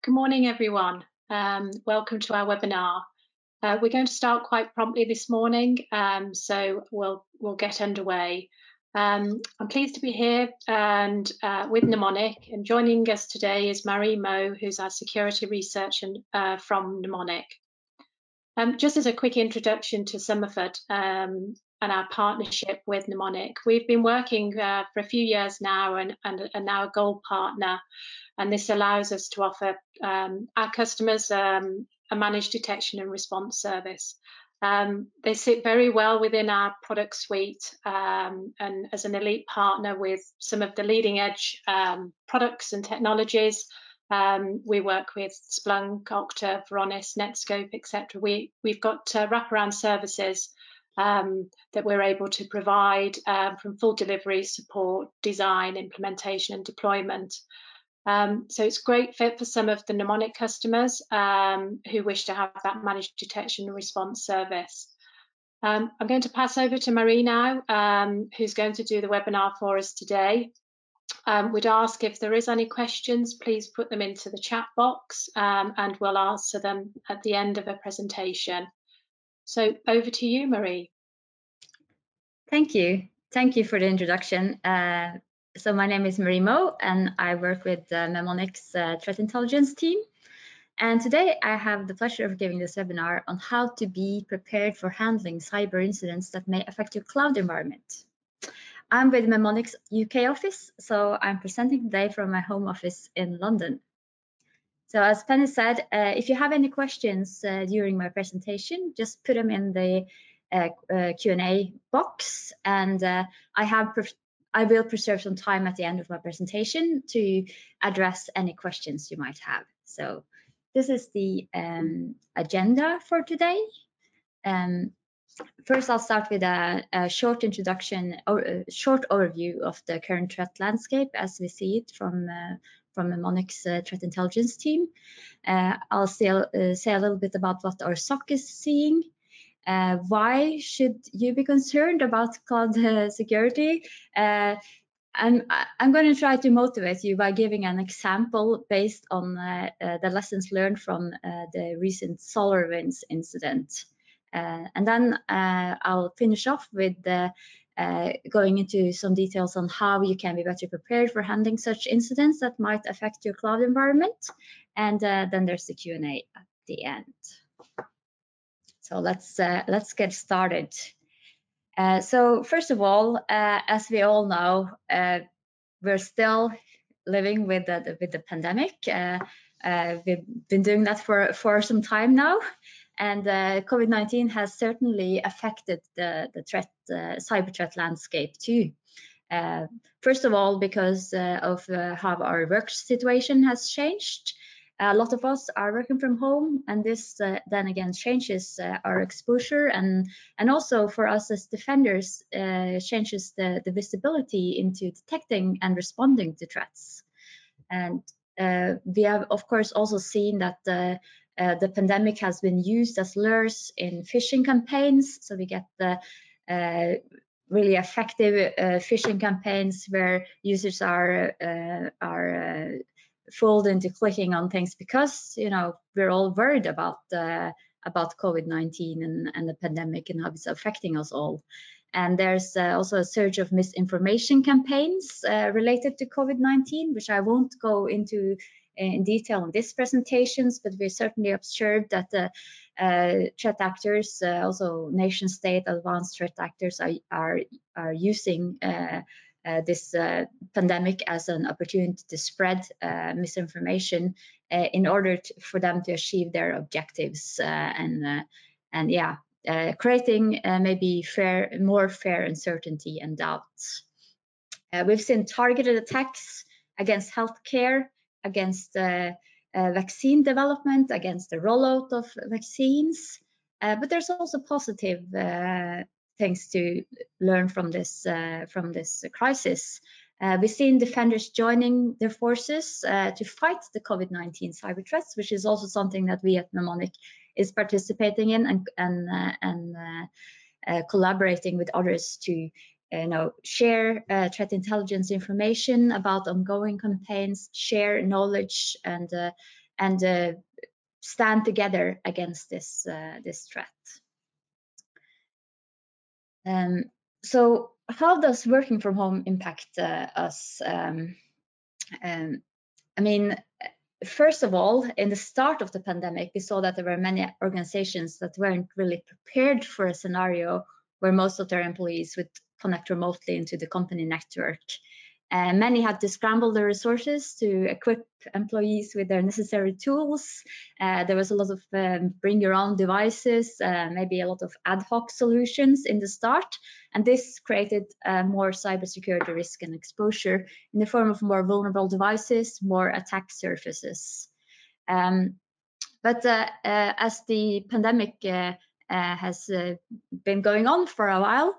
Good morning, everyone. Welcome to our webinar. We're going to start quite promptly this morning, so we'll get underway. I'm pleased to be here and with Mnemonic, and joining us today is Marie Moe, who's our security researcher from Mnemonic. Just as a quick introduction to Somerford and our partnership with Mnemonic, we've been working for a few years now and are now a gold partner. And this allows us to offer our customers a managed detection and response service. They sit very well within our product suite, and as an elite partner with some of the leading edge products and technologies. We work with Splunk, Okta, Readiness, Netscope, etc. We've got wraparound services that we're able to provide from full delivery, support, design, implementation, and deployment. So it's a great fit for some of the mnemonic customers who wish to have that managed detection and response service. I'm going to pass over to Marie now, who's going to do the webinar for us today. Would ask if there is any questions, please put them into the chat box and we'll answer them at the end of a presentation. So over to you, Marie. Thank you. Thank you for the introduction. So my name is Marie Moe and I work with Mnemonic's threat intelligence team. And today I have the pleasure of giving this webinar on how to be prepared for handling cyber incidents that may affect your cloud environment. I'm with Mnemonic's UK office, so I'm presenting today from my home office in London. So as Penny said, if you have any questions during my presentation, just put them in the Q&A box, and I will preserve some time at the end of my presentation to address any questions you might have. So this is the agenda for today. First, I'll start with a short introduction or a short overview of the current threat landscape as we see it from Mnemonic's threat intelligence team. I'll say a little bit about what our SOC is seeing. Why should you be concerned about cloud security? I'm going to try to motivate you by giving an example based on the lessons learned from the recent SolarWinds incident. And then I'll finish off with going into some details on how you can be better prepared for handling such incidents that might affect your cloud environment. And then there's the Q&A at the end. So let's get started. So first of all, as we all know, we're still living with the pandemic. We've been doing that for some time now. And COVID-19 has certainly affected the cyber threat landscape too. First of all, because of how our work situation has changed. A lot of us are working from home, and this then again changes our exposure, and also for us as defenders changes the visibility into detecting and responding to threats. And we have, of course, also seen that the pandemic has been used as lures in phishing campaigns. So we get the really effective phishing campaigns where users are fooled into clicking on things because, you know, we're all worried about COVID-19 and the pandemic and how it's affecting us all. And there's also a surge of misinformation campaigns related to COVID-19, which I won't go into in detail in this presentations, but we certainly observed that the threat actors, also nation state advanced threat actors, are using this pandemic as an opportunity to spread misinformation in order for them to achieve their objectives and yeah, creating maybe more fair uncertainty and doubts. We've seen targeted attacks against healthcare, against vaccine development, against the rollout of vaccines, but there's also positive things to learn from this crisis. We've seen defenders joining their forces to fight the COVID-19 cyber threats, which is also something that we at Mnemonic is participating in and collaborating with others to share threat intelligence information about ongoing campaigns, share knowledge, and and stand together against this threat. So how does working from home impact us? I mean, first of all, in the start of the pandemic, we saw that there were many organizations that weren't really prepared for a scenario where most of their employees would connect remotely into the company network. Many had to scramble their resources to equip employees with their necessary tools. There was a lot of bring your own devices, maybe a lot of ad hoc solutions in the start. And this created more cybersecurity risk and exposure in the form of more vulnerable devices, more attack surfaces. But as the pandemic has been going on for a while,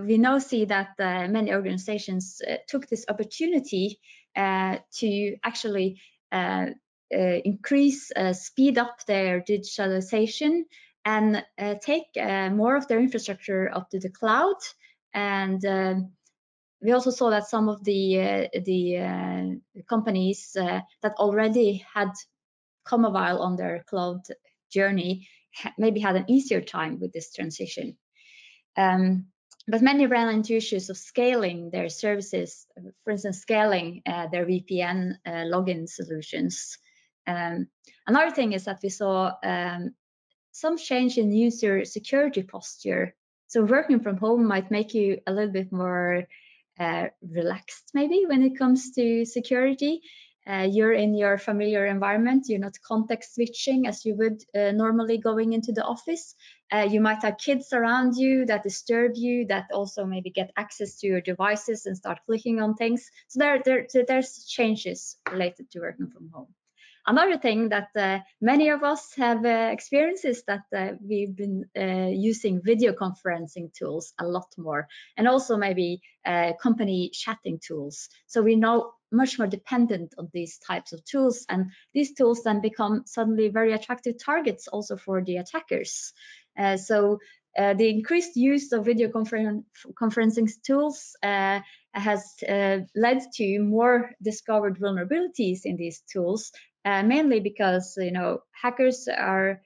we now see that many organizations took this opportunity to actually increase, speed up their digitalization and take more of their infrastructure up to the cloud. And we also saw that some of the companies that already had come a while on their cloud journey maybe had an easier time with this transition. But many ran into issues of scaling their services, for instance, scaling their VPN login solutions. Another thing is that we saw some change in user security posture. So working from home might make you a little bit more relaxed maybe when it comes to security. You're in your familiar environment, you're not context switching as you would normally going into the office. You might have kids around you that disturb you, that also maybe get access to your devices and start clicking on things. So there's changes related to working from home. Another thing that many of us have experienced is that we've been using video conferencing tools a lot more, and also maybe company chatting tools. So we're now much more dependent on these types of tools, and these tools then become suddenly very attractive targets also for the attackers. So the increased use of video conferencing tools has led to more discovered vulnerabilities in these tools, mainly because hackers are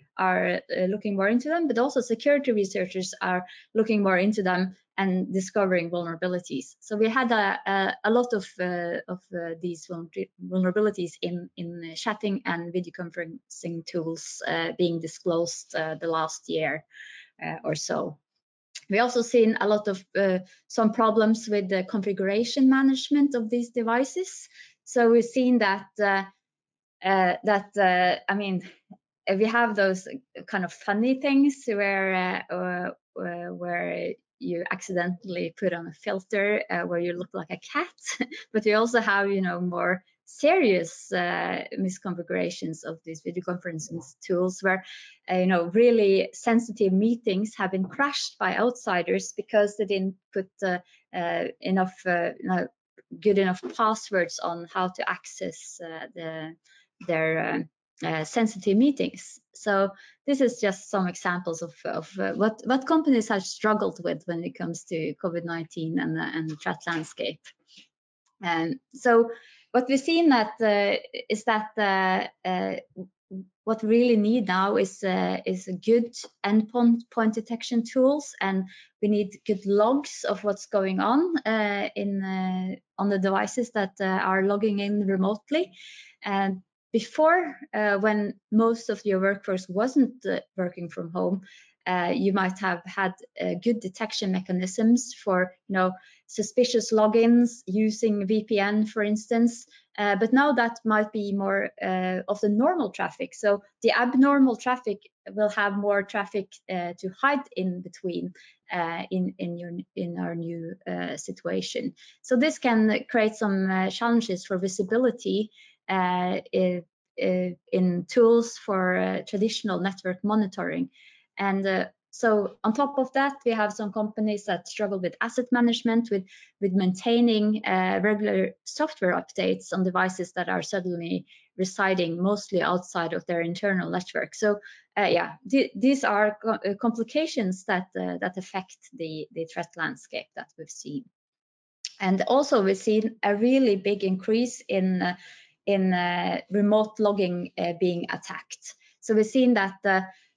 looking more into them, but also security researchers are looking more into them and discovering vulnerabilities. So we had a lot of these vulnerabilities in chatting and video conferencing tools being disclosed the last year or so. We also seen a lot of some problems with the configuration management of these devices. So we've seen that I mean, we have those kind of funny things where you accidentally put on a filter where you look like a cat, but we also have more serious misconfigurations of these video conferencing tools where really sensitive meetings have been crashed by outsiders because they didn't put good enough passwords on how to access their sensitive meetings. So this is just some examples of what companies have struggled with when it comes to COVID-19 and the threat landscape. And so what we've seen is that what we really need now is good endpoint detection tools, and we need good logs of what's going on the devices that are logging in remotely. And before, when most of your workforce wasn't working from home, you might have had good detection mechanisms for suspicious logins using VPN, for instance. But now that might be more of the normal traffic. So the abnormal traffic will have more traffic to hide in between in our new situation. So this can create some challenges for visibility in tools for traditional network monitoring. And so on top of that, we have some companies that struggle with asset management, with maintaining regular software updates on devices that are suddenly residing mostly outside of their internal network. So these are complications that affect the threat landscape that we've seen. And also we've seen a really big increase in in remote logging being attacked. So we've seen that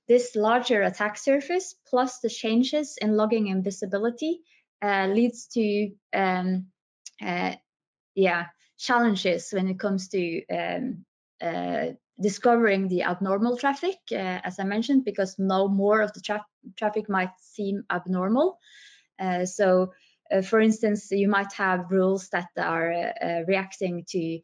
this larger attack surface plus the changes in logging and visibility leads to challenges when it comes to discovering the abnormal traffic, as I mentioned, because no more of the traffic might seem abnormal. For instance, you might have rules that are reacting to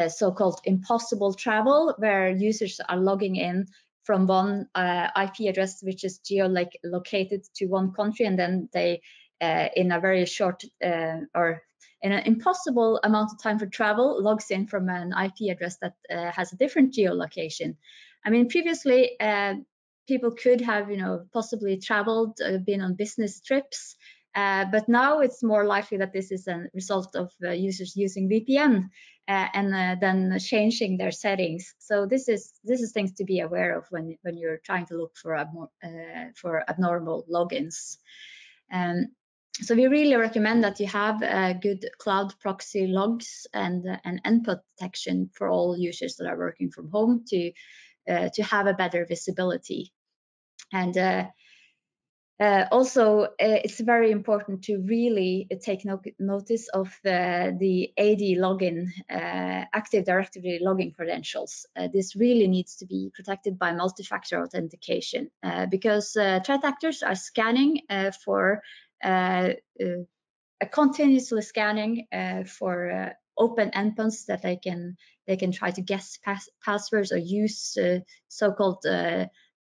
so-called impossible travel, where users are logging in from one IP address which is geolocated to one country, and then they, in a very short or in an impossible amount of time for travel, logs in from an IP address that has a different geolocation. I mean, previously, people could have, possibly traveled, been on business trips, but now it's more likely that this is a result of users using VPN and then changing their settings. So this is things to be aware of when you're trying to look for abnormal logins. So we really recommend that you have good cloud proxy logs and endpoint detection for all users that are working from home to have a better visibility. And also, it's very important to really take notice of the AD login, Active Directory login credentials. This really needs to be protected by multi-factor authentication because threat actors are scanning continuously scanning for open endpoints that they can try to guess passwords or use so-called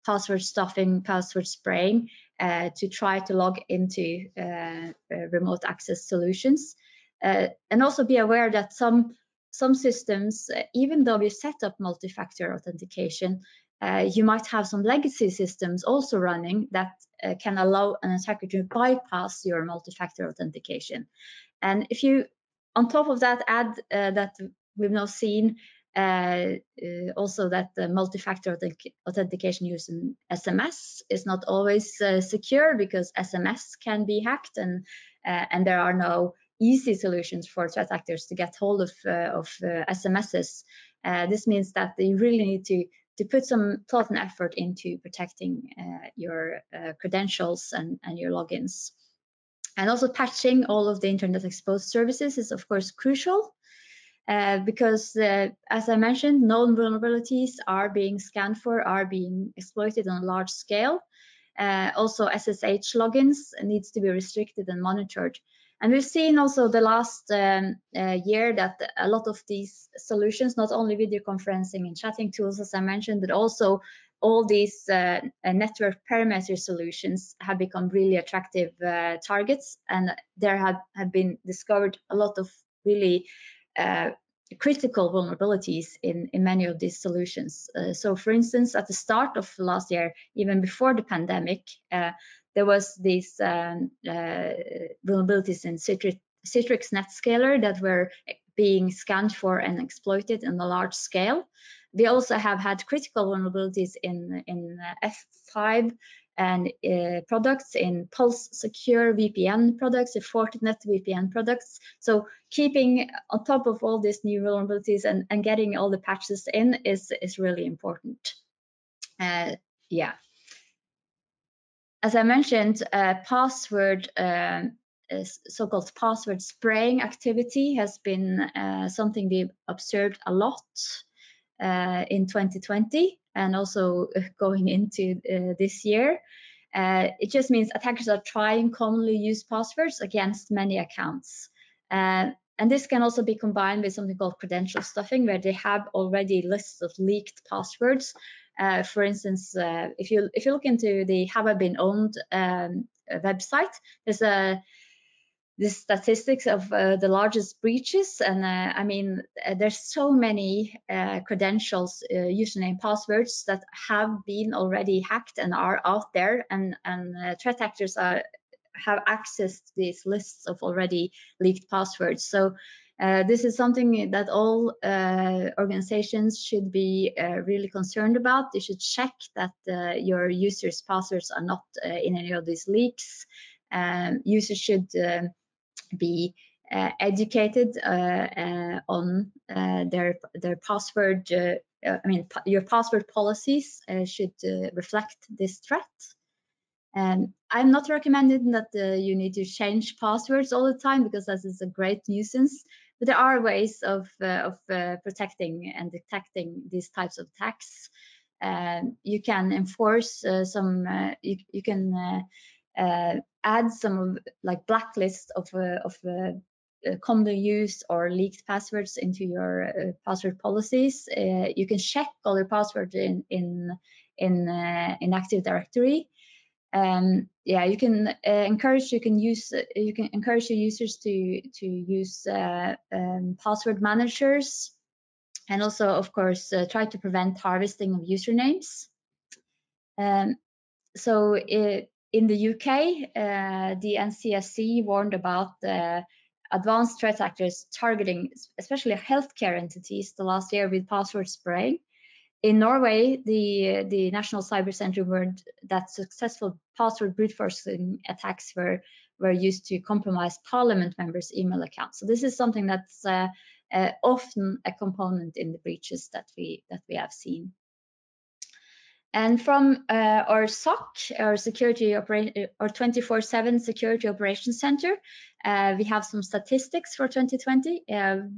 password stuffing, password spraying to try to log into remote access solutions. And also be aware that some systems, even though we set up multi-factor authentication, you might have some legacy systems also running that can allow an attacker to bypass your multi-factor authentication. And if you, on top of that, add that we've now seen also that the multi-factor authentication using SMS is not always secure, because SMS can be hacked, and there are no easy solutions for threat actors to get hold of SMSs. This means that they really need to put some thought and effort into protecting your credentials and your logins. And also patching all of the internet exposed services is of course crucial because as I mentioned, known vulnerabilities are being scanned for, are being exploited on a large scale. Also SSH logins needs to be restricted and monitored. And we've seen also the last year that a lot of these solutions, not only video conferencing and chatting tools, as I mentioned, but also all these network perimeter solutions have become really attractive targets. And there have been discovered a lot of really critical vulnerabilities in many of these solutions. So for instance, at the start of last year, even before the pandemic, there was these vulnerabilities in Citrix NetScaler that were being scanned for and exploited on a large scale. We also have had critical vulnerabilities in F5 and products, in Pulse Secure VPN products, the Fortinet VPN products. So keeping on top of all these new vulnerabilities and getting all the patches in is really important. Yeah. As I mentioned, so-called password spraying activity has been something we've observed a lot in 2020 and also going into this year. It just means attackers are trying commonly used passwords against many accounts. And this can also be combined with something called credential stuffing, where they have already lists of leaked passwords. For instance, if you look into the Have I Been Owned website, there's the statistics of the largest breaches, and I mean, there's so many credentials, username, passwords that have been already hacked and are out there, and threat actors have access to these lists of already leaked passwords. So this is something that all organizations should be really concerned about. They should check that your users' passwords are not in any of these leaks. Users should be educated on their password. Your password policies should reflect this threat. I'm not recommending that you need to change passwords all the time, because that is a great nuisance. But there are ways of protecting and detecting these types of attacks. You can enforce you can add some like blacklist of commonly used or leaked passwords into your password policies. You can check all your passwords in Active Directory. You can encourage your users to use password managers, and also, of course, try to prevent harvesting of usernames. So in the UK, the NCSC warned about advanced threat actors targeting especially healthcare entities the last year with password spraying. In Norway, the National Cyber Center warned that successful password brute forcing attacks were used to compromise parliament members' email accounts. So this is something that's often a component in the breaches that we have seen. And from our SOC, our 24/7 Security Operations Center, we have some statistics for 2020.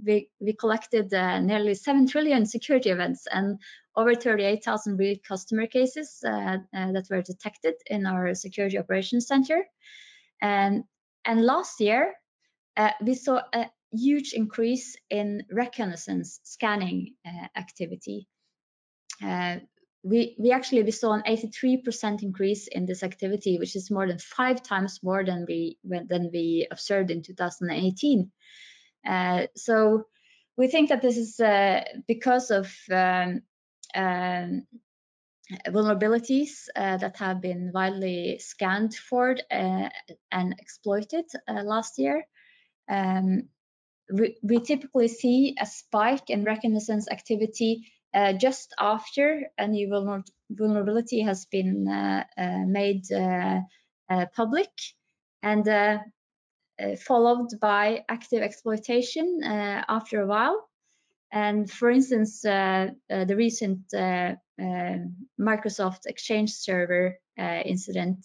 We collected nearly 7 trillion security events and over 38,000 real customer cases that were detected in our Security Operations Center. And last year, we saw a huge increase in reconnaissance scanning activity. We saw an 83% increase in this activity, which is more than 5 times more than we observed in 2018. So we think that this is because of vulnerabilities that have been widely scanned for and exploited last year. We typically see a spike in reconnaissance activity just after a new vulnerability has been made public, and followed by active exploitation after a while. And for instance, the recent Microsoft Exchange server incident,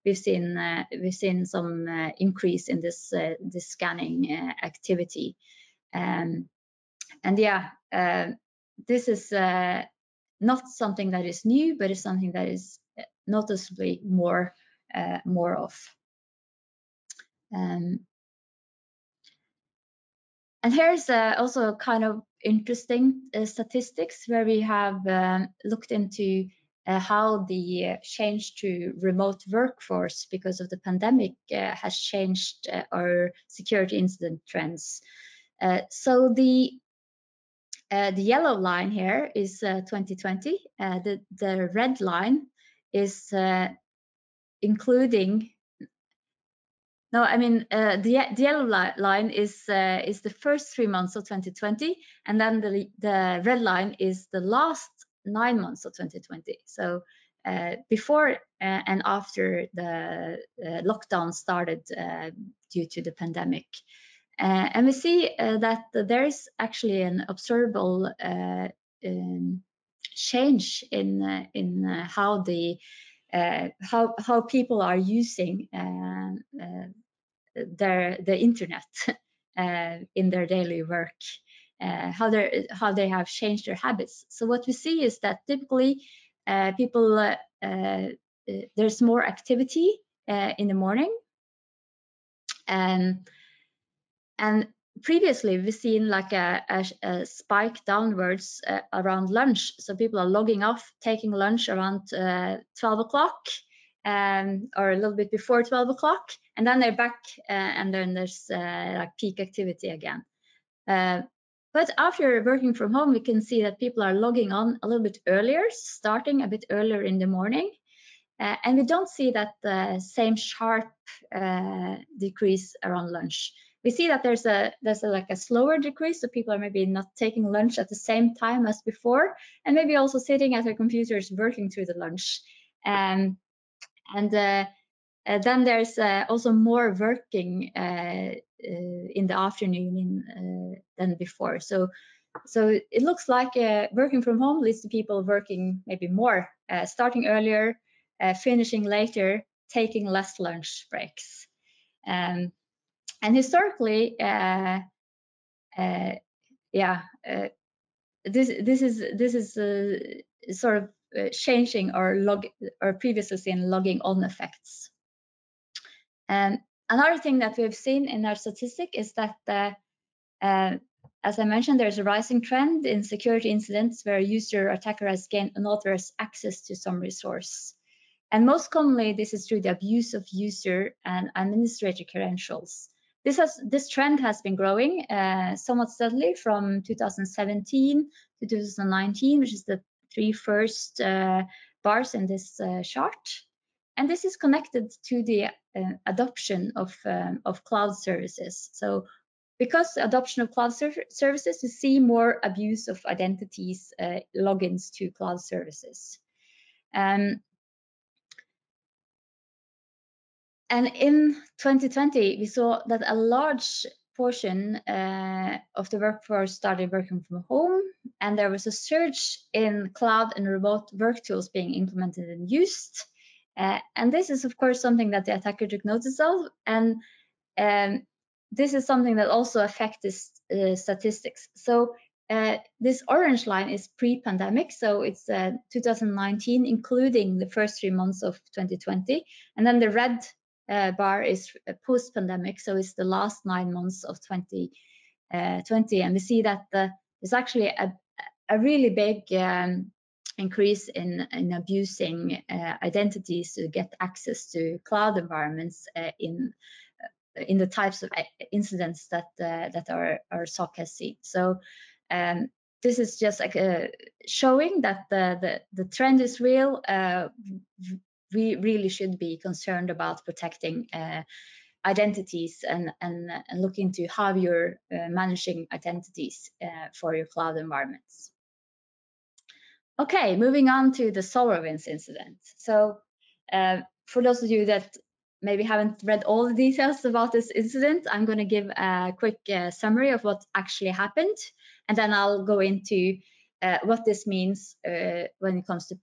we've seen some increase in this scanning activity, and this is not something that is new, but is something that is noticeably more of. And here's also kind of interesting statistics where we have looked into how the change to remote workforce because of the pandemic has changed our security incident trends. So the yellow line here is 2020. The red line is including. No, I mean the yellow line is the first 3 months of 2020, and then the red line is the last 9 months of 2020. So before and after the lockdown started due to the pandemic. And we see that there is actually an observable change in how how people are using the internet in their daily work, how they have changed their habits. So what we see is that typically people there's more activity in the morning, and previously we've seen like a spike downwards around lunch. So people are logging off, taking lunch around 12 o'clock or a little bit before 12 o'clock, and then they're back and then there's like peak activity again. But after working from home, we can see that people are logging on a little bit earlier, starting a bit earlier in the morning. And we don't see that same sharp decrease around lunch. We see that there's like a slower decrease, so people are maybe not taking lunch at the same time as before, and maybe also sitting at their computers working through the lunch. And then there's also more working in the afternoon than before. So it looks like working from home leads to people working maybe more, starting earlier, finishing later, taking less lunch breaks. And historically, this is sort of changing our previously seen logging on effects. And another thing that we've seen in our statistic is that, as I mentioned, there's a rising trend in security incidents where a user or attacker has gained unauthorized access to some resource. And most commonly, this is through the abuse of user and administrator credentials. This trend has been growing somewhat steadily from 2017 to 2019, which is the three first bars in this chart. And this is connected to the adoption of cloud services. So because the adoption of cloud services, we see more abuse of identities, logins to cloud services. And in 2020, we saw that a large portion of the workforce started working from home, and there was a surge in cloud and remote work tools being implemented and used. And this is, of course, something that the attacker took notice of, and this is something that also affects statistics. So this orange line is pre-pandemic, so it's 2019, including the first 3 months of 2020, and then the red bar is post-pandemic, so it's the last 9 months of 2020, and we see that there's actually a really big increase in abusing identities to get access to cloud environments in the types of incidents that our SOC has seen. So this is just like showing that the trend is real. We really should be concerned about protecting identities and look into how you're managing identities for your cloud environments. Okay, moving on to the SolarWinds incident. So for those of you that maybe haven't read all the details about this incident, I'm going to give a quick summary of what actually happened, and then I'll go into what this means when it comes to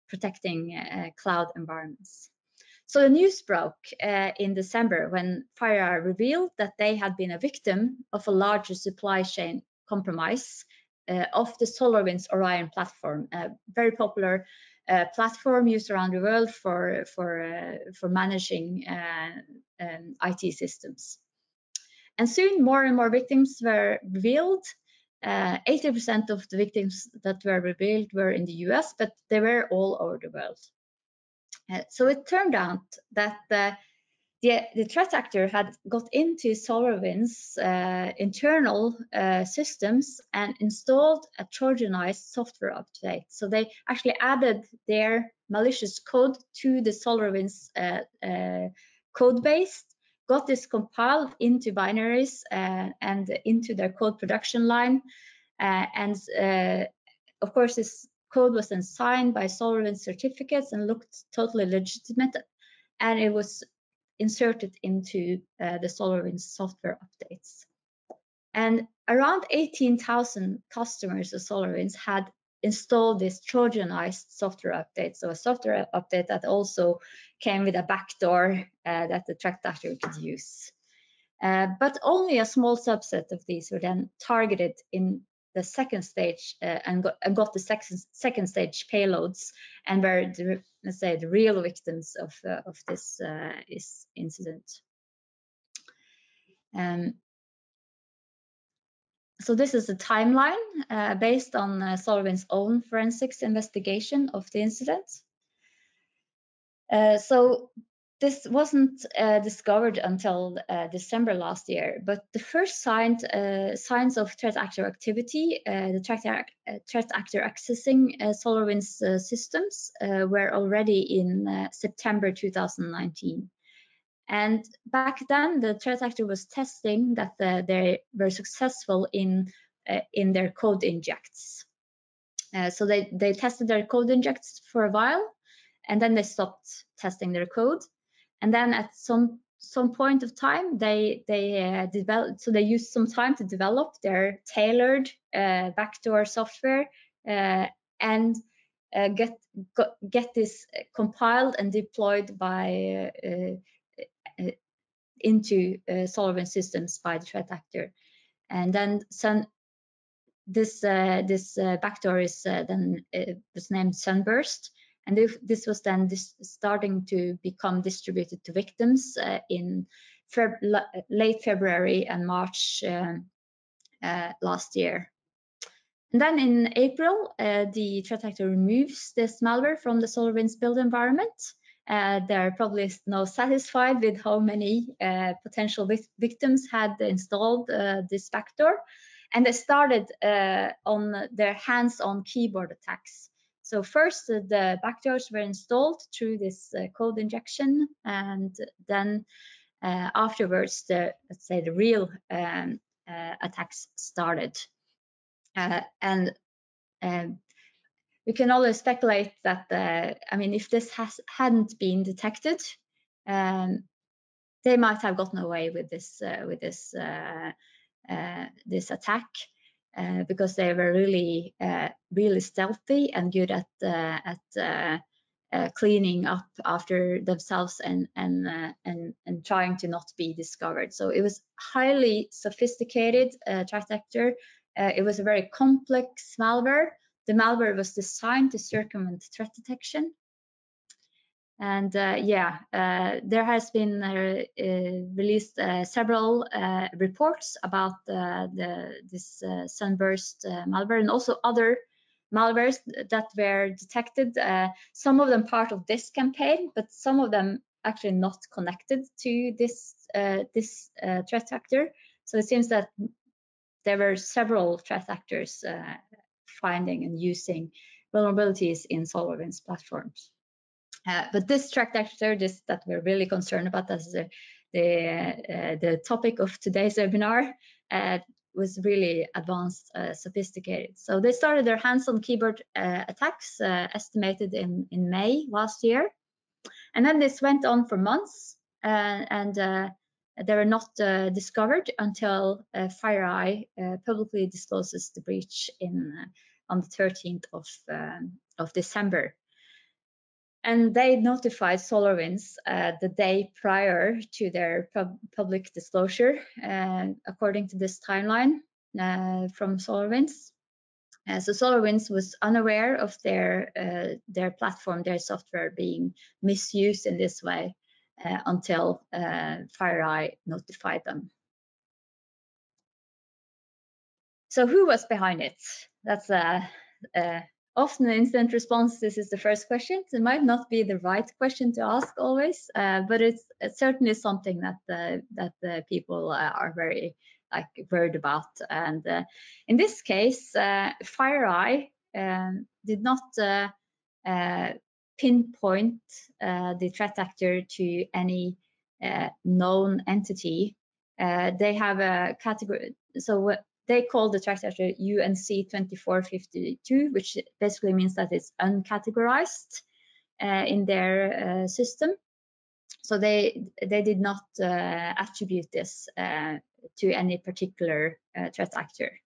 protecting cloud environments. So the news broke in December when FireEye revealed that they had been a victim of a larger supply chain compromise of the SolarWinds Orion platform, a very popular platform used around the world for managing IT systems. And soon more and more victims were revealed. 80% of the victims that were revealed were in the US, but they were all over the world. So it turned out that the threat actor had got into SolarWinds internal systems and installed a Trojanized software update. So they actually added their malicious code to the SolarWinds code base, got this compiled into binaries and into their code production line. Of course, this code was then signed by SolarWinds certificates and looked totally legitimate, and it was inserted into the SolarWinds software updates. And around 18,000 customers of SolarWinds had installed this Trojanized software update, so a software update that also came with a backdoor that the threat actor could use. But only a small subset of these were then targeted in the second stage and got the second stage payloads, and were let's say the real victims of this incident. So this is a timeline based on SolarWinds' own forensics investigation of the incident. So this wasn't discovered until December last year, but the first signs of threat actor activity, the threat actor accessing SolarWinds systems were already in September 2019. And back then, the threat actor was testing that they were successful in their code injects. So they tested their code injects for a while, and then they stopped testing their code. And then at some some point of time, they developed. So they used some time to develop their tailored backdoor software and get this compiled and deployed by into SolarWinds systems by the threat actor. And then this backdoor is then was named Sunburst, and this was then starting to become distributed to victims in late February and March last year. And then in April, the threat actor removes this malware from the SolarWinds build environment. They're probably not satisfied with how many potential victims had installed this backdoor, and they started on their hands-on keyboard attacks. So first, the backdoors were installed through this code injection, and then afterwards, let's say the real attacks started. And we can always speculate that, I mean, if this hadn't been detected, they might have gotten away with this this attack because they were really really stealthy and good at cleaning up after themselves and trying to not be discovered. So it was highly sophisticated threat actor. It was a very complex malware. The malware was designed to circumvent threat detection. And there has been released several reports about this Sunburst malware, and also other malwares that were detected. Some of them part of this campaign, but some of them actually not connected to this threat actor. So it seems that there were several threat actors finding and using vulnerabilities in SolarWinds platforms. But this threat actor, that we're really concerned about as the topic of today's webinar, was really advanced, sophisticated. So they started their hands-on keyboard attacks, estimated in May last year. And then this went on for months, and they were not discovered until FireEye publicly discloses the breach on the 13th of December. And they notified SolarWinds the day prior to their public disclosure, according to this timeline from SolarWinds. So SolarWinds was unaware of their platform, their software being misused in this way until FireEye notified them. So who was behind it? That's often in incident response, this is the first question. It might not be the right question to ask always, but it's certainly something that the people are very worried about. And in this case, FireEye did not pinpoint the threat actor to any known entity. They have a category. So they call the threat actor UNC 2452, which basically means that it's uncategorized in their system. So they did not attribute this to any particular threat actor.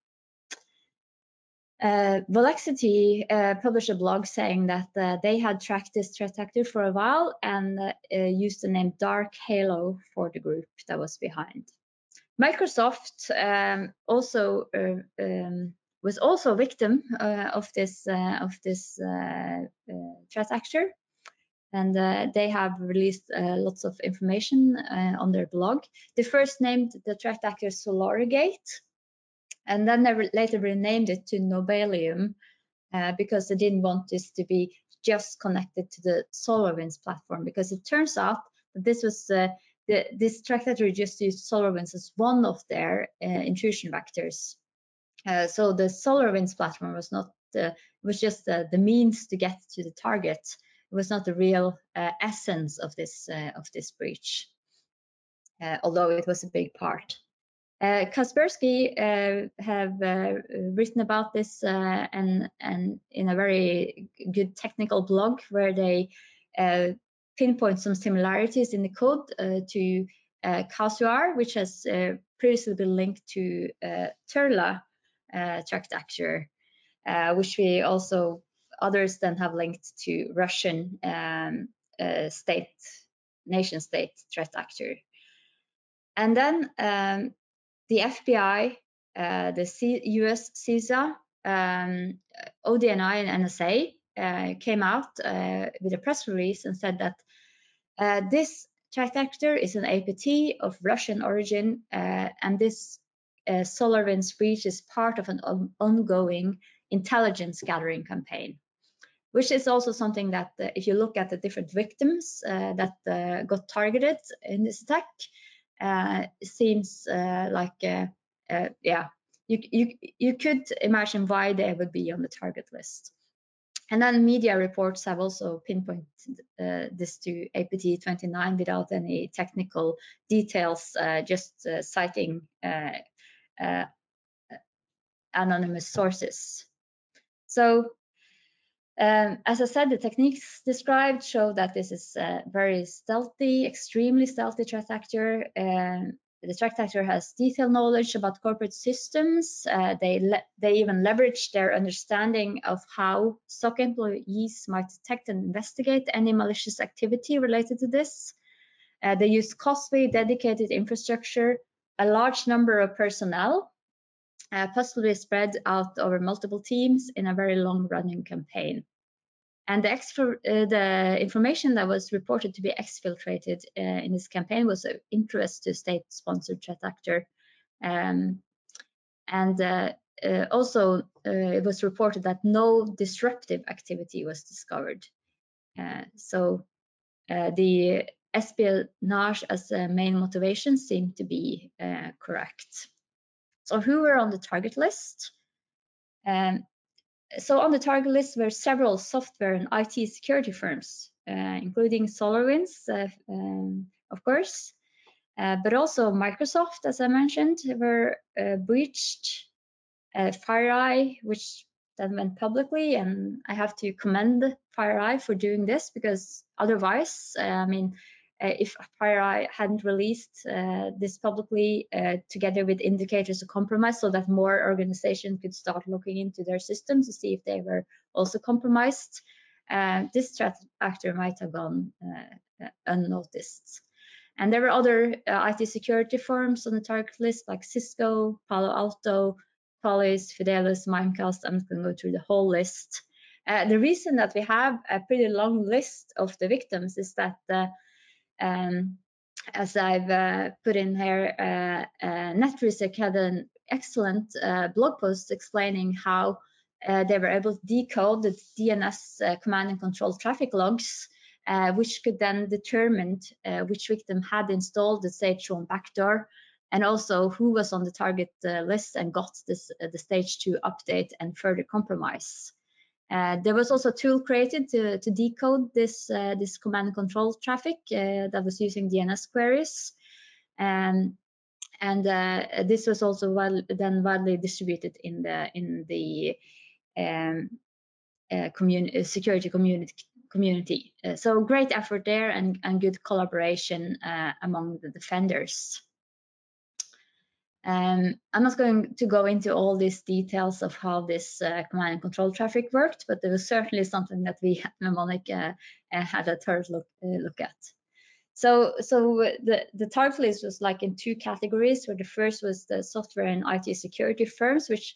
Volexity published a blog saying that they had tracked this threat actor for a while and used the name Dark Halo for the group that was behind. Microsoft was also a victim of this threat actor, and they have released lots of information on their blog. They first named the threat actor SolarGate, and then they later renamed it to Nobelium because they didn't want this to be just connected to the SolarWinds platform, because it turns out that this was this threat actor just used SolarWinds as one of their intrusion vectors. So the SolarWinds platform was not was just the means to get to the target. It was not the real essence of this breach, although it was a big part. Kaspersky have written about this and in a very good technical blog where they pinpoint some similarities in the code to Casuar, which has previously been linked to Turla threat actor, which we also others then have linked to Russian nation-state threat actor. And then the FBI, the US CISA, ODNI and NSA came out with a press release and said that this threat actor is an APT of Russian origin, and this SolarWinds breach is part of an ongoing intelligence gathering campaign, which is also something that if you look at the different victims that got targeted in this attack, it seems like yeah, you could imagine why they would be on the target list. And then media reports have also pinpointed this to APT 29 without any technical details, just citing anonymous sources. So as I said, the techniques described show that this is a very stealthy, extremely stealthy threat actor. The threat actor has detailed knowledge about corporate systems. They even leverage their understanding of how SOC employees might detect and investigate any malicious activity related to this. They use costly, dedicated infrastructure, a large number of personnel, possibly spread out over multiple teams in a very long-running campaign. And the information that was reported to be exfiltrated in this campaign was of interest to state-sponsored threat actor. Also, it was reported that no disruptive activity was discovered. So the espionage as a main motivation seemed to be correct. So who were on the target list? So on the target list were several software and IT security firms, including SolarWinds, of course, but also Microsoft, as I mentioned, were breached, FireEye, which then went publicly, and I have to commend FireEye for doing this, because otherwise, I mean, if FireEye hadn't released this publicly together with indicators of compromise so that more organizations could start looking into their systems to see if they were also compromised, this threat actor might have gone unnoticed. And there were other IT security firms on the target list like Cisco, Palo Alto, Qualys, Fidelis, Mimecast. I'm not going to go through the whole list. The reason that we have a pretty long list of the victims is that as I've put in here, NetResearch had an excellent blog post explaining how they were able to decode the DNS command and control traffic logs, which could then determine which victim had installed the stage 1 backdoor, and also who was on the target list and got the stage 2 update and further compromise. There was also a tool created to decode this command and control traffic that was using DNS queries, and this was also widely distributed in the security community. So great effort there and good collaboration among the defenders. I'm not going to go into all these details of how this command and control traffic worked, but there was certainly something that we at Mnemonic had a third look at. So the target list was like in two categories, where the first was the software and IT security firms, which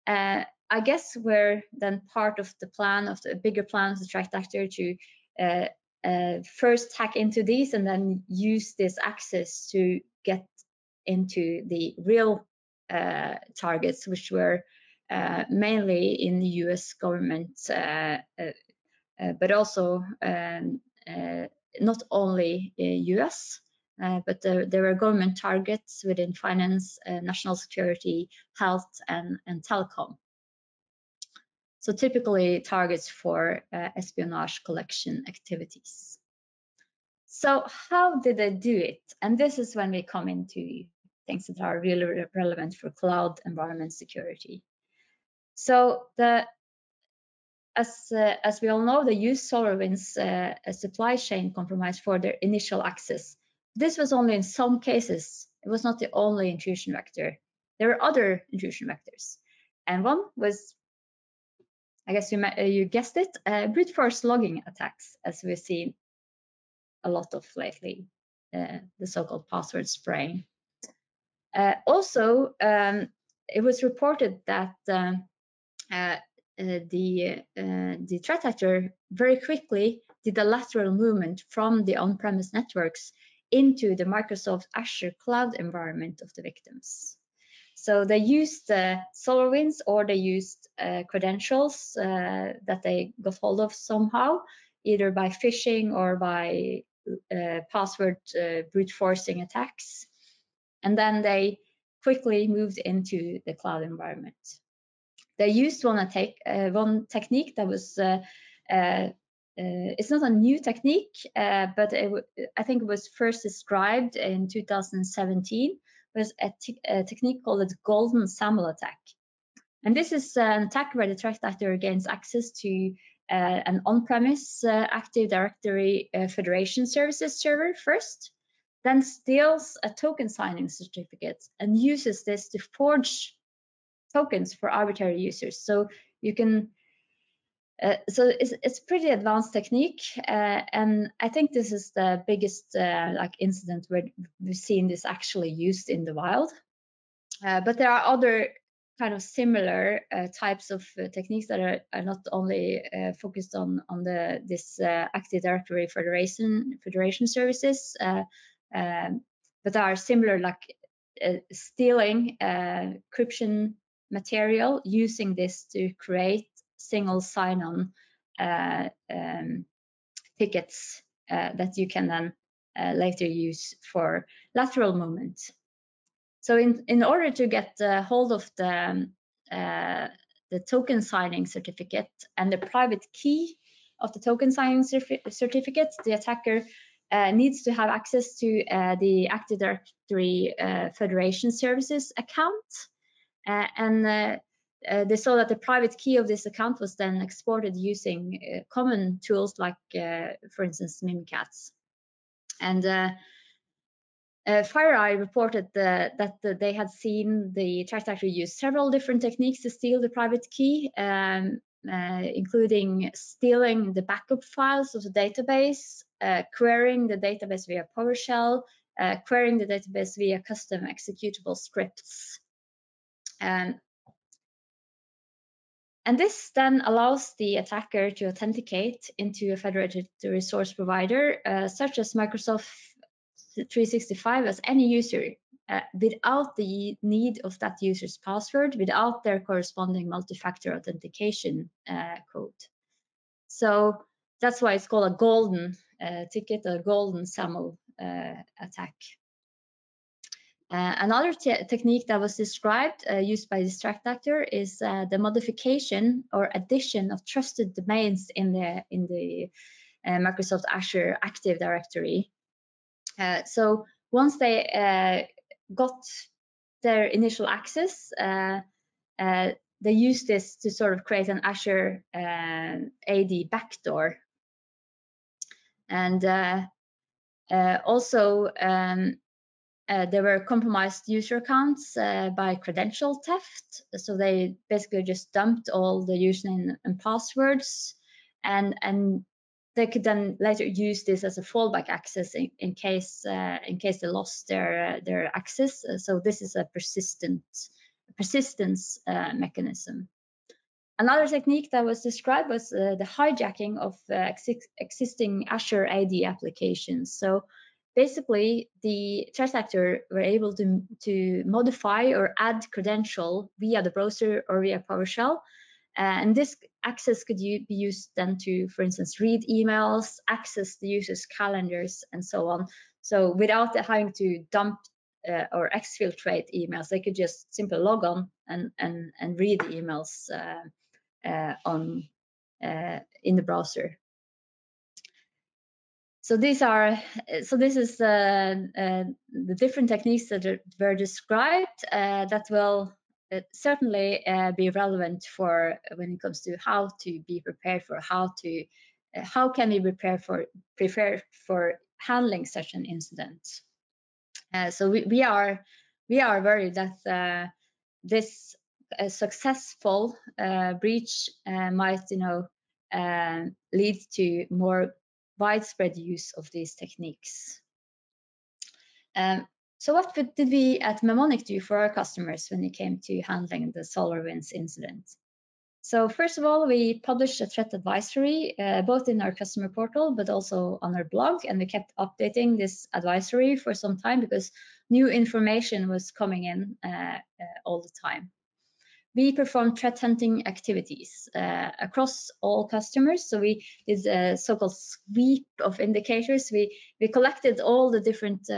I guess were then part of the plan, of the bigger plan of the threat actor to first hack into these and then use this access to get into the real targets, which were mainly in the US government, but also not only US, but there were government targets within finance, national security, health, and telecom. So typically targets for espionage collection activities. So how did they do it? And this is when we come into things that are really relevant for cloud environment security. So as we all know, they use SolarWinds supply chain compromise for their initial access this was only in some cases. It was not the only intrusion vector. There were other intrusion vectors, and one was, I guess you guessed it, brute force logging attacks, as we've seen a lot of lately, the so-called password spraying. Also, it was reported that the threat actor very quickly did a lateral movement from the on-premise networks into the Microsoft Azure cloud environment of the victims. So they used SolarWinds, or they used credentials that they got hold of somehow, either by phishing or by password brute forcing attacks. And then they quickly moved into the cloud environment. They used one technique that was, it's not a new technique, but I think it was first described in 2017, was a technique called the golden SAML attack. And this is an attack where the threat actor gains access to an on-premise Active Directory Federation Services server first, then steals a token signing certificate and uses this to forge tokens for arbitrary users. So you can, so it's pretty advanced technique, and I think this is the biggest like incident where we've seen this actually used in the wild. But there are other kind of similar types of techniques that are not only focused on this Active Directory Federation services, but are similar, like stealing encryption material, using this to create single sign-on tickets that you can then later use for lateral movement. So in order to get hold of the token signing certificate and the private key of the token signing certificate, the attacker needs to have access to the Active Directory Federation Services account. They saw that the private key of this account was then exported using common tools like, for instance, Mimikatz. And FireEye reported that they had seen the threat actor use several different techniques to steal the private key, including stealing the backup files of the database, querying the database via PowerShell, querying the database via custom executable scripts. And this then allows the attacker to authenticate into a federated resource provider, such as Microsoft 365, as any user, without the need of that user's password, without their corresponding multi-factor authentication code. So that's why it's called a golden ticket, a golden SAML attack. Another technique that was described, used by this threat actor, is the modification or addition of trusted domains in the Microsoft Azure Active Directory. So once they got their initial access, they used this to sort of create an Azure AD backdoor. And also, there were compromised user accounts by credential theft. So they basically just dumped all the username and passwords, and they could then later use this as a fallback access in case they lost their access. So this is a persistence mechanism. Another technique that was described was the hijacking of existing Azure AD applications. So basically, the threat actor were able to modify or add credential via the browser or via PowerShell. And this access could be used then to, for instance, read emails, access the user's calendars, and so on. So without having to dump or exfiltrate emails, they could just simply log on and read emails in the browser. So this is the different techniques that were described that will certainly be relevant for when it comes to how to be prepared for how can we prepare for handling such an incident. So we are worried that this successful breach might, lead to more widespread use of these techniques. So what did we at Mnemonic do for our customers when it came to handling the SolarWinds incident? So first of all, we published a threat advisory, both in our customer portal, but also on our blog. And we kept updating this advisory for some time because new information was coming in all the time. We performed threat hunting activities across all customers. So we did a so-called sweep of indicators. We collected all the different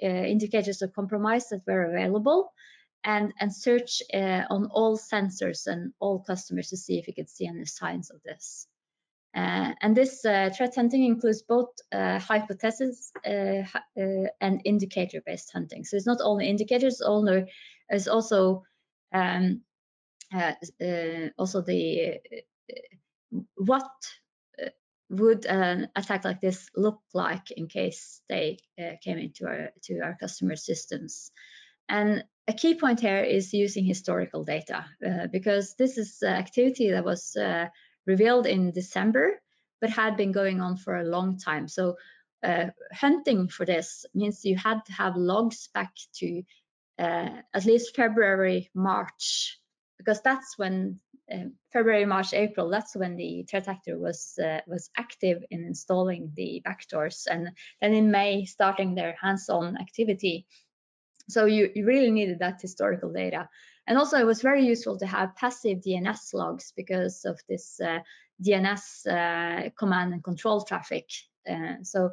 indicators of compromise that were available and search on all sensors and all customers to see if we could see any signs of this. And this threat hunting includes both hypothesis and indicator-based hunting. So it's not only indicators, it's also the what would an attack like this look like in case they came into our customer systems. And a key point here is using historical data because this is activity that was revealed in December but had been going on for a long time. So hunting for this means you had to have logs back to at least February, March, because that's when February, March, April, that's when the threat actor was active in installing the backdoors, and then in May starting their hands-on activity. So you really needed that historical data. And also it was very useful to have passive DNS logs because of this DNS command and control traffic. So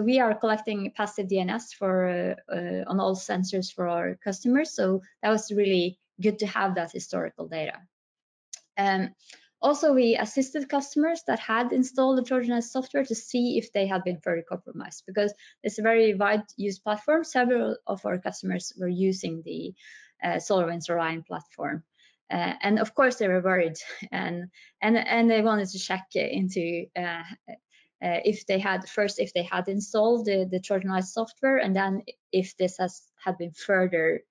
we are collecting passive DNS on all sensors for our customers. So that was really good to have that historical data. Also, we assisted customers that had installed the Trojanized software to see if they had been further compromised, because it's a very wide use platform. Several of our customers were using the SolarWinds Orion platform. And of course, they were worried and they wanted to check into if they had installed the Trojanized software, and then if this had been further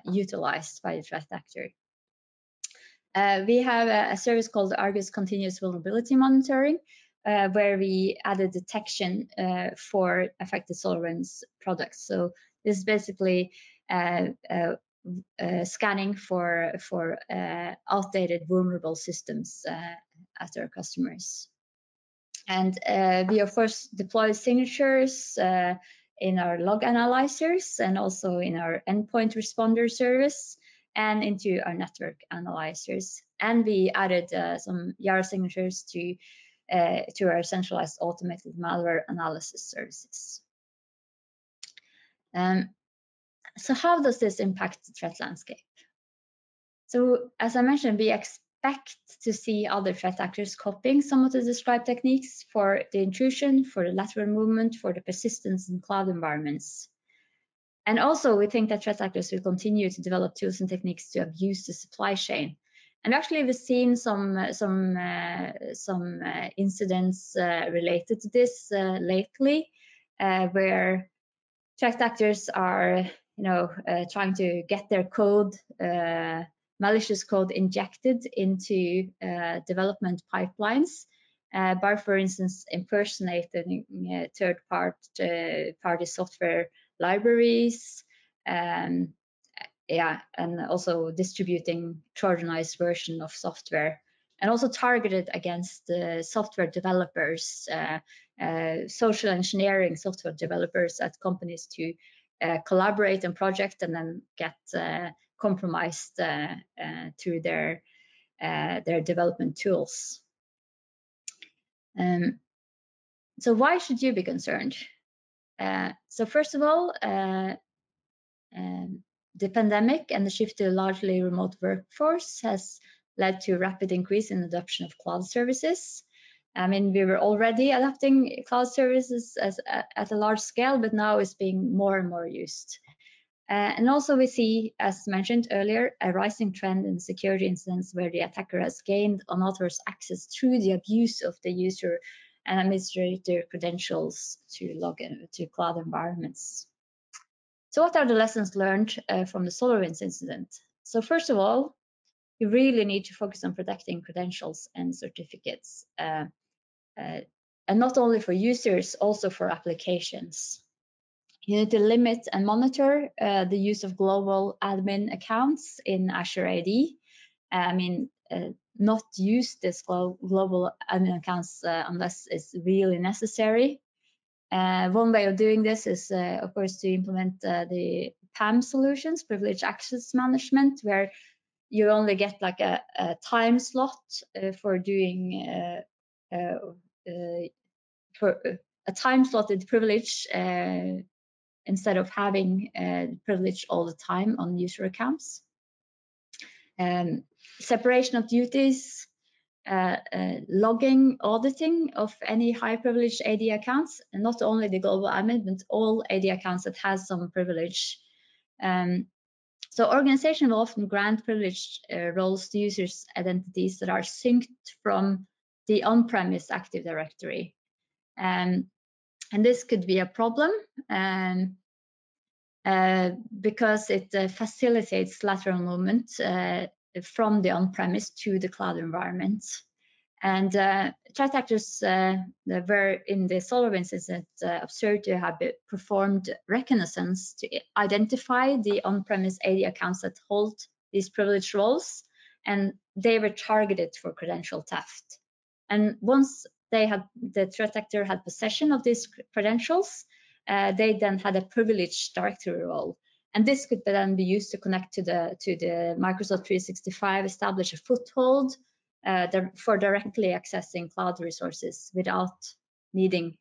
utilized by the threat actor. We have a service called Argus Continuous Vulnerability Monitoring, where we added detection for affected SolarWinds products. So this is basically scanning for outdated vulnerable systems at our customers. And we, of course, deploy signatures in our log analyzers and also in our endpoint responder service and into our network analyzers. And we added some Yara signatures to our centralized automated malware analysis services. So how does this impact the threat landscape? So as I mentioned, we expect to see other threat actors copying some of the described techniques for the intrusion, for the lateral movement, for the persistence in cloud environments. And also, we think that threat actors will continue to develop tools and techniques to abuse the supply chain. And actually, we've seen some incidents related to this lately, where threat actors are, trying to get their code, malicious code, injected into development pipelines by, for instance, impersonating third-party software libraries, and also distributing Trojanized version of software, and also targeted against software developers, social engineering software developers at companies to collaborate on project and then get compromised through their development tools. So why should you be concerned? So first of all, the pandemic and the shift to a largely remote workforce has led to a rapid increase in adoption of cloud services. I mean, we were already adopting cloud services at a large scale, but now it's being more and more used. And also we see, as mentioned earlier, a rising trend in security incidents where the attacker has gained unauthorized access through the abuse of the user and administrator credentials to log in to cloud environments. So what are the lessons learned from the SolarWinds incident? So first of all, you really need to focus on protecting credentials and certificates, and not only for users, also for applications. You need to limit and monitor the use of global admin accounts in Azure AD. Not use this global admin accounts unless it's really necessary. One way of doing this is, of course, to implement the PAM solutions, privileged access management, where you only get like a time slot for doing for a time slotted privilege instead of having privilege all the time on user accounts. Separation of duties, logging, auditing of any high privileged AD accounts, and not only the global admin, but all AD accounts that has some privilege. So organizations will often grant privileged roles to users' identities that are synced from the on-premise Active Directory. And this could be a problem because it facilitates lateral movement from the on-premise to the cloud environment. And threat actors that were in the SolarWinds incident observed to have performed reconnaissance to identify the on-premise AD accounts that hold these privileged roles, and they were targeted for credential theft. And once the threat actor had possession of these credentials, they then had a privileged directory role. And this could then be used to connect to the Microsoft 365, establish a foothold for directly accessing cloud resources without needing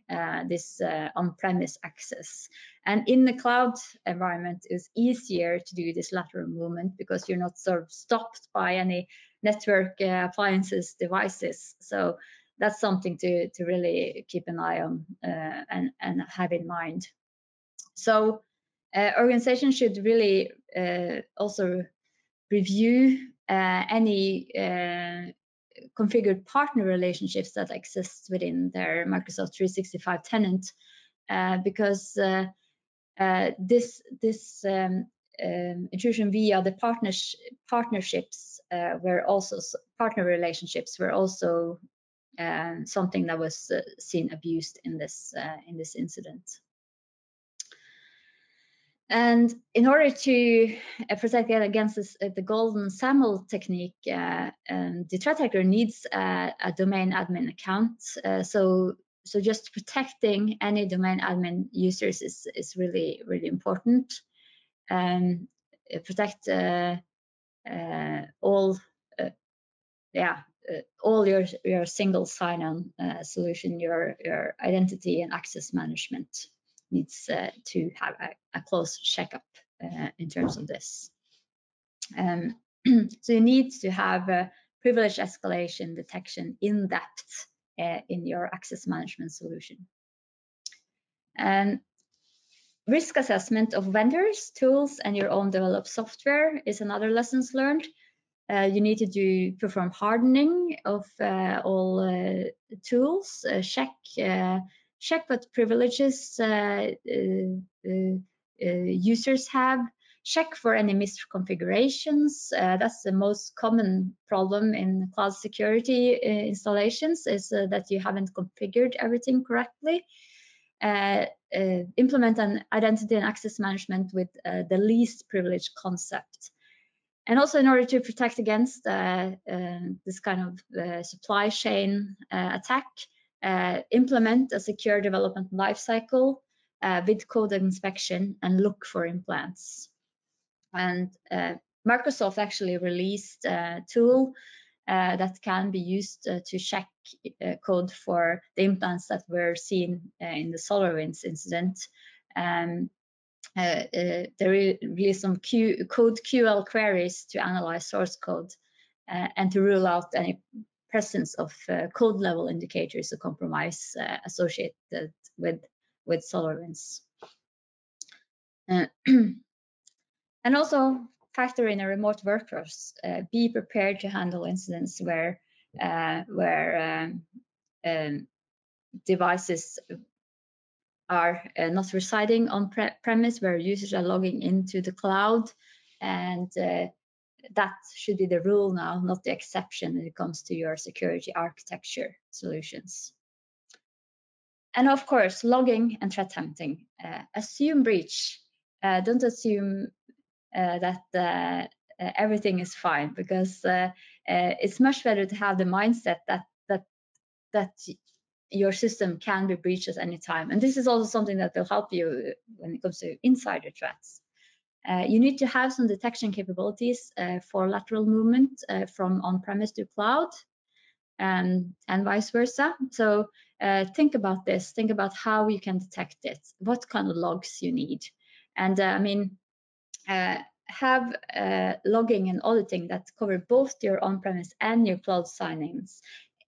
this on-premise access. And in the cloud environment, it's easier to do this lateral movement because you're not sort of stopped by any network appliances, devices. So that's something to really keep an eye on and have in mind. So organizations should really also review any configured partner relationships that exist within their Microsoft 365 tenant, because this intrusion via the partnerships were also partner relationships were also something that was seen abused in this incident. And in order to protect against this, the golden SAML technique, the threat actor needs a domain admin account. So just protecting any domain admin users is really, really important. Protect all your single sign-on solution, your identity and access management needs to have a close checkup in terms of this. So you need to have privilege escalation detection in depth in your access management solution. And risk assessment of vendors, tools, and your own developed software is another lessons learned. You need to perform hardening of all tools, check what privileges users have, check for any misconfigurations. That's the most common problem in cloud security installations, is that you haven't configured everything correctly. Implement an identity and access management with the least privilege concept. And also, in order to protect against this kind of supply chain attack, implement a secure development lifecycle with code inspection and look for implants. And Microsoft actually released a tool that can be used to check code for the implants that were seen in the SolarWinds incident. There are really some code QL queries to analyze source code and to rule out any presence of code level indicators of compromise associated with SolarWinds. And also factor in a remote workforce. Be prepared to handle incidents where devices are not residing on premise, where users are logging into the cloud, and that should be the rule now, not the exception when it comes to your security architecture solutions. And of course, logging and threat hunting. Assume breach. Don't assume that everything is fine, because it's much better to have the mindset that your system can be breached at any time. And this is also something that will help you when it comes to insider threats. You need to have some detection capabilities for lateral movement from on-premise to cloud, and vice versa. So think about this. Think about how you can detect it, what kind of logs you need. And have logging and auditing that cover both your on-premise and your cloud signings.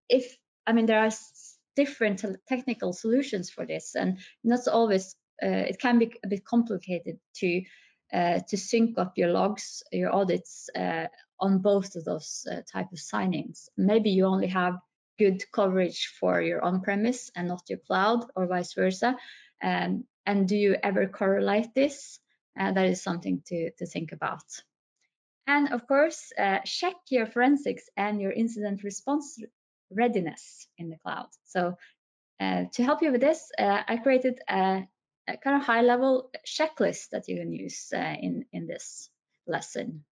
There are different technical solutions for this, and not always, it can be a bit complicated to sync up your logs, your audits on both of those type of signings. Maybe you only have good coverage for your on-premise and not your cloud, or vice versa. And do you ever correlate this? That is something to think about. And of course, check your forensics and your incident response readiness in the cloud. So to help you with this, I created a kind of high-level checklist that you can use in this lesson.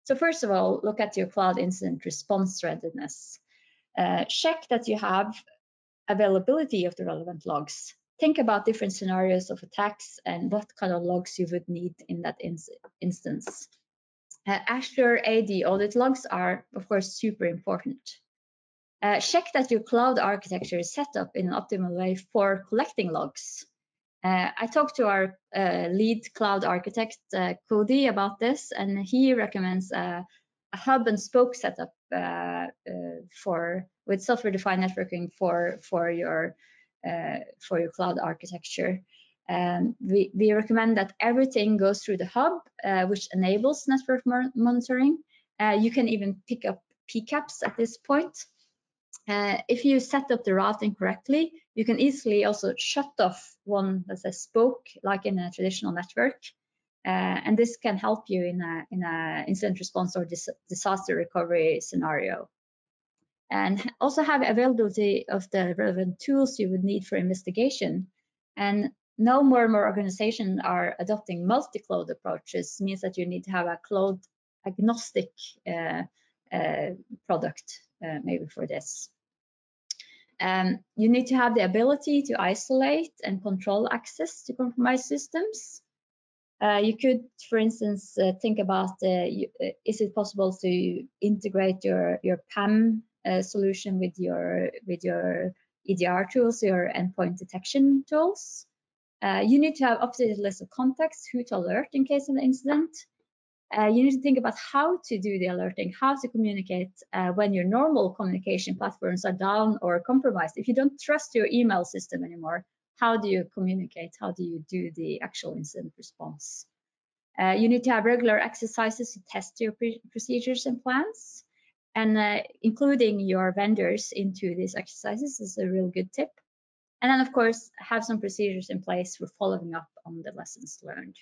So first of all, look at your cloud incident response readiness. Check that you have availability of the relevant logs. Think about different scenarios of attacks and what kind of logs you would need in that instance. Azure AD audit logs are, of course, super important. Check that your cloud architecture is set up in an optimal way for collecting logs. I talked to our lead cloud architect, Cody, about this, and he recommends a hub and spoke setup with software-defined networking for your cloud architecture. We recommend that everything goes through the hub, which enables network monitoring. You can even pick up PCAPs at this point. If you set up the routing correctly, you can easily also shut off one that says spoke, like in a traditional network. And this can help you in a incident response or disaster recovery scenario. And also have availability of the relevant tools you would need for investigation. And now more and more organizations are adopting multi-cloud approaches, means that you need to have a cloud agnostic product maybe for this. You need to have the ability to isolate and control access to compromised systems. You could, for instance, think about is it possible to integrate your PAM solution with your EDR tools, your endpoint detection tools. You need to have updated list of contacts, who to alert in case of an incident. You need to think about how to do the alerting, how to communicate when your normal communication platforms are down or compromised. If you don't trust your email system anymore, how do you communicate? How do you do the actual incident response? You need to have regular exercises to test your procedures and plans, and including your vendors into these exercises is a real good tip. And then, of course, have some procedures in place for following up on the lessons learned.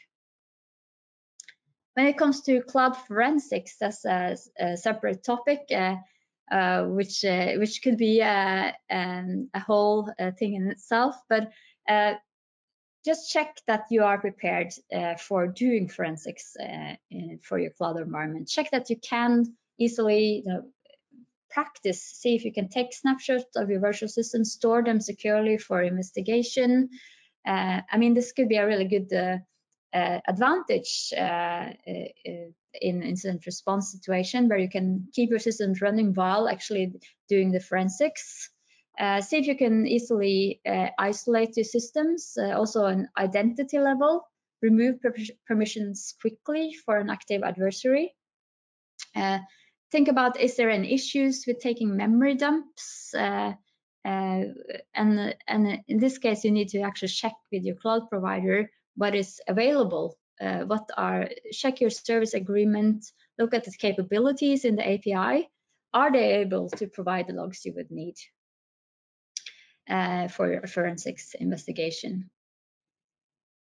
When it comes to cloud forensics, that's a separate topic, which could be a whole thing in itself. But just check that you are prepared for doing forensics for your cloud environment. Check that you can easily practice, see if you can take snapshots of your virtual system, store them securely for investigation. This could be a really good advantage in incident response situation, where you can keep your systems running while actually doing the forensics. See if you can easily isolate your systems, also on identity level, remove permissions quickly for an active adversary. Think about, is there any issues with taking memory dumps? And in this case, you need to actually check with your cloud provider what is available. Check your service agreement, look at the capabilities in the API. Are they able to provide the logs you would need? for your forensics investigation.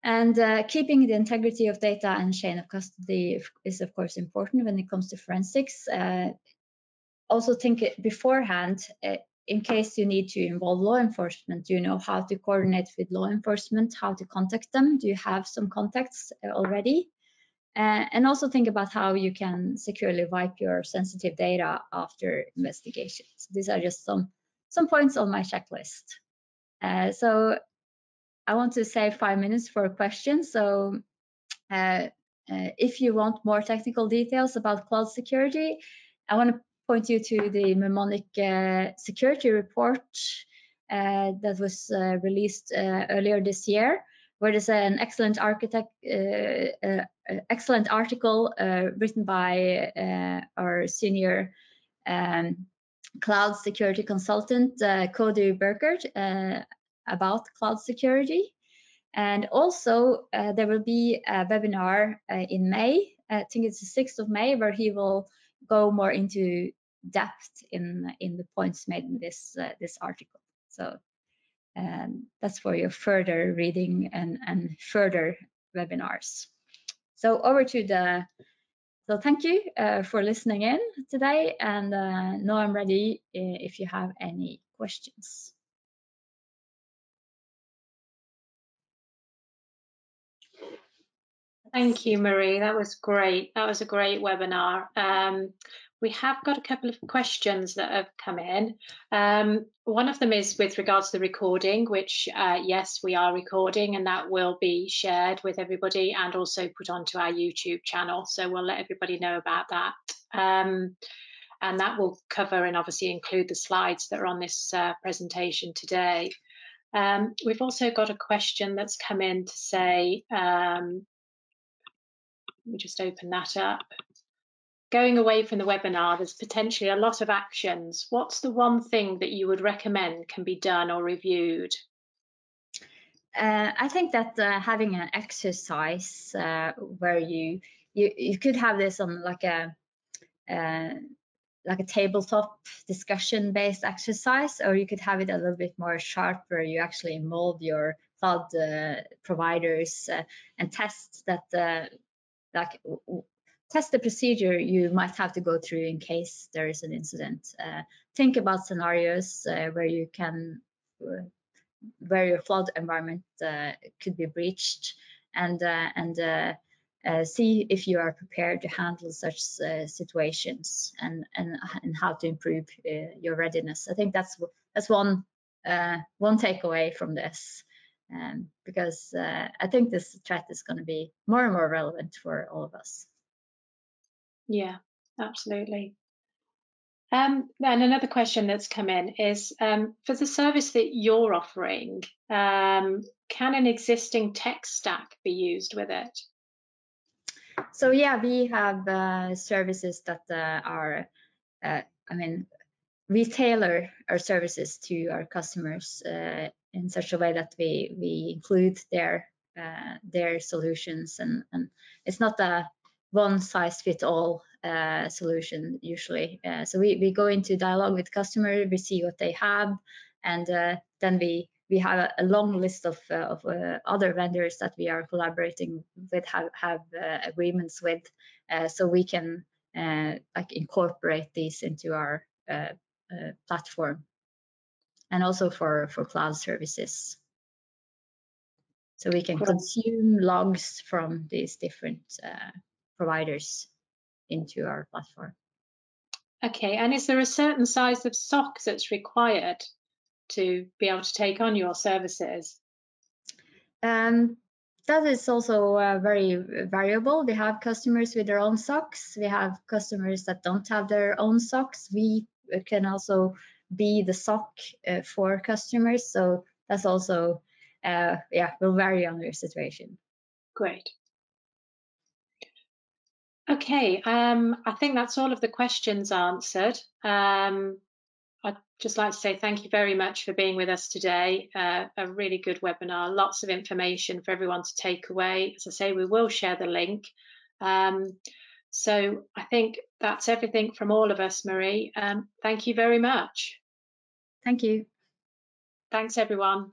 And keeping the integrity of data and chain of custody is, of course, important when it comes to forensics. Also think beforehand, in case you need to involve law enforcement, do you know how to coordinate with law enforcement, how to contact them? Do you have some contacts already? And also think about how you can securely wipe your sensitive data after investigations. These are just some points on my checklist. So I want to save 5 minutes for questions. So if you want more technical details about cloud security, I want to point you to the mnemonic security report that was released earlier this year, where there's an excellent excellent article written by our senior cloud security consultant, Cody Burkert, about cloud security. And also there will be a webinar in May, I think it's the 6th of May, where he will go more into depth in the points made in this article. So that's for your further reading and further webinars. So over to so thank you for listening in today, and now I'm ready if you have any questions. Thank you, Marie. That was great. That was a great webinar. We have got a couple of questions that have come in. One of them is with regards to the recording, which, yes, we are recording, and that will be shared with everybody and also put onto our YouTube channel. So we'll let everybody know about that. And that will cover and obviously include the slides that are on this presentation today. We've also got a question that's come in to say, let me just open that up. Going away from the webinar, there's potentially a lot of actions. What's the one thing that you would recommend can be done or reviewed? I think that having an exercise where you could have this on like a tabletop discussion-based exercise, or you could have it a little bit more sharp where you actually involve your cloud providers and test that test the procedure you might have to go through in case there is an incident. Think about scenarios where you can, where your cloud environment could be breached, and see if you are prepared to handle such situations, and how to improve your readiness. I think that's one takeaway from this. Because I think this threat is going to be more and more relevant for all of us. Yeah, absolutely. And another question that's come in is, for the service that you're offering, can an existing tech stack be used with it? So yeah, we have services that are, I mean, we tailor our services to our customers in such a way that we include their solutions, and it's not a one-size-fits-all solution usually. So we go into dialogue with customer, we see what they have, and then we have a long list of other vendors that we are collaborating with, have agreements with, so we can like incorporate these into our platform, and also for cloud services. So we can consume logs from these different providers into our platform. Okay, and is there a certain size of SOC that's required to be able to take on your services? That is also very variable. We have customers with their own SOCs. We have customers that don't have their own SOCs. We can also be the SOC for customers. So that's also, will vary on your situation. Great. Okay, I think that's all of the questions answered. I'd just like to say thank you very much for being with us today. A really good webinar, lots of information for everyone to take away. As I say, we will share the link. So I think that's everything from all of us, Marie. Thank you very much. Thank you. Thanks, everyone.